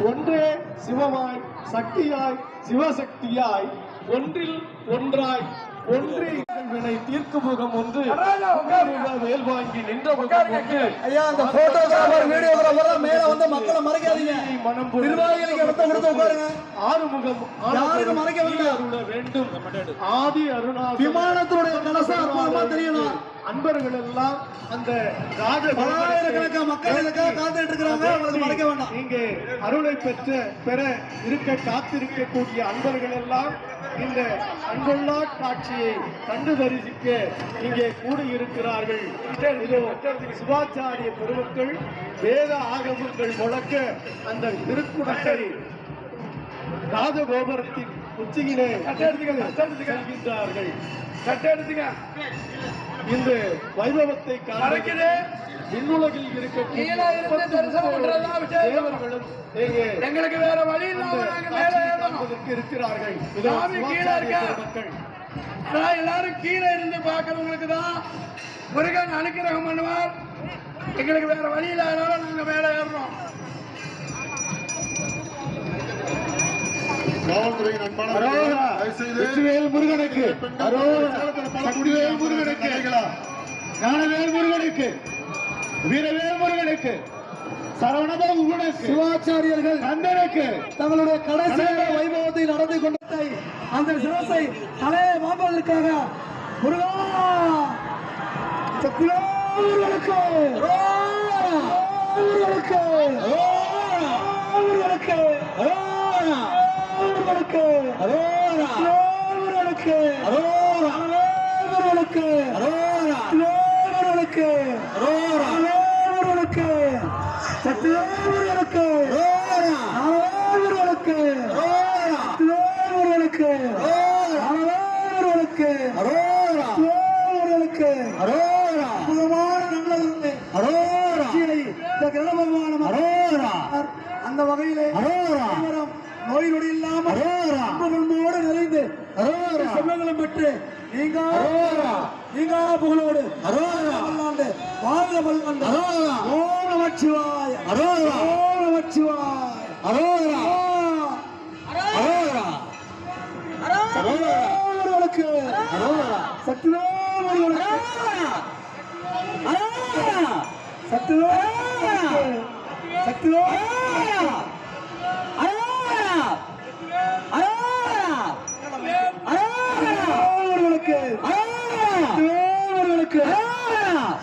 ஒன்றே சிவமாய் சக்தியாய் சிவசக்தியாய் ஒன்றில் ஒன்றாய் ஒன்றே வினை தீர்க்கும் முகம் ஒன்று வேல் வாங்கி நின்ற முகம் ஒன்று. ஐயா அந்த போட்டோகிராஃபர் வீடியோகிராஃபர் மேல வந்து மக்களை மறைக்காதீங்க. நிர்வாகிகளுக்கு இடத்த கொடுத்து உட்காருங்க. ஆறுமுகம் யாருக்கும் மறைக்க வேண்டும். ஆதி அருணாசலம் விமானத்துடைய கலசம் அற்புதமா தெரியணும். அன்பர்கள் எல்லாம் அந்த பலாயிரக்கணக்கான மக்களுக்காக காத்துட்டு இருக்கிறாங்க. அவங்களுக்கு மறைக்க வேண்டாம். இங்கே அருளை பெற இருக்க காத்திருக்கக்கூடிய அன்பர்கள் எல்லாம் இந்த அன்புள்ளா காட்சியை கண்டு தரிசிக்க இங்கே கூடியிருக்கிறார்கள். சிவாச்சாரிய பெருமக்கள் வேத ஆகமங்கள் முழக்க அந்த திருக்குடத்தை ராஜகோபுரத்தின் உச்சியிலே செல்கின்றார்கள். இந்த வைபவத்தை விண்ணுலகில் இருக்கக்கூடிய எங்களுக்கு வேற வழி இருக்கிறார்கள். எல்லாரும் கீழே இருந்து பார்க்கறவங்களுக்கு தான் முருகன் அனுக்கிரகம் பண்ணுவார். எங்களுக்கு வேற வழி இல்லாதனால நாங்க மேல ஏறுறோம். முருகனுக்கு ஞானவேல் முருகனுக்கு வீரவேல் முருகனுக்கு சரவணபவனுக்கு சிவாச்சாரியர்கள் கந்தனுக்கு தங்களுடைய கடைசி வைபவத்தை நடந்து கொண்டதை அந்த சிரசை தலையை வாங்குவதற்காக முருகா முருகனுக்கு முருகனுக்கு முருகனுக்கு முருகனுக்கு முருகனுக்கு முருகனுக்கு முருகனுக்கு முருகனுக்கு சத்தியமுருகனுக்கு முருகனுக்கு முருகனுக்கு முருகனுக்கு முருகனுக்கு அற்புதமான நல்லது அந்த வகையிலே நோய் நொடி இல்லாமல் அன்போடு நிறைந்து செல்வங்களும் பெற்று நீங்க புகழோடு வாழ்க பல்லாண்டு. ஓம் நமச்சிவாய ஓம் நமச்சிவாய முருகனுக்கு சத்தியமுருகனுக்கு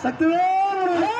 சத்தியமுருகனுக்கு